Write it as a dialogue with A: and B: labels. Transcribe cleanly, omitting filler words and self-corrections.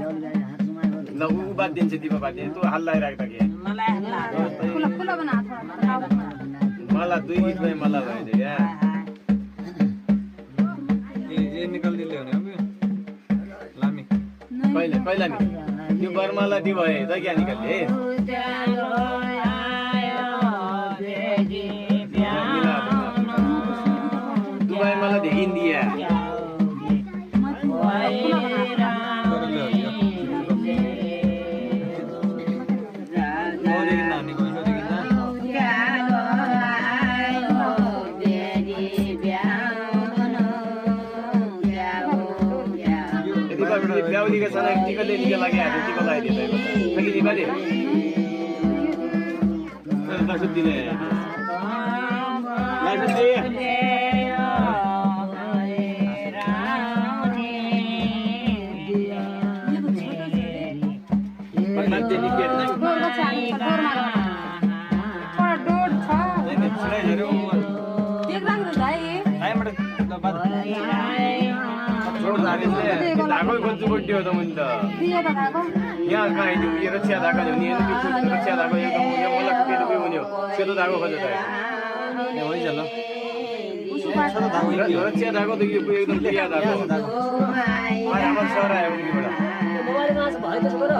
A: ल ऊ बात दिन्छ दिपा बात दिन्छ तँ हल्ला राख्दा के मलाई 2 गीत में मला भयो या
B: ये निकाल दिले हो नि लामी
A: कहिले नि यो बर्माला दि भए त क्या निकाल्ले दुबई मलाई देखिन दिया ब्याउली का सारा टिकट लेने के लगे आते टिकट लाई देता है थकी दी बाले सर तक दिने लाई दे पन्ना देनी के थोड़ा डोड था नहीं छड़े जरूर देख रंग दाई आए मत बात धागो खोज्नु पड्यो त मुनि त यहाँ कहाँ हिँड्यो यो रक्षा धागा हो नि रक्षा धागो एकदम यो मलाई केटो के हुने हो सेतो धागो खोज्यो त यहाँ हुन्छ ल रक्षा धागो त यो एकदम क्लियर धागो हो हाम्रो सर आयो उनीबाट मोबाइलमा भयो त छोरो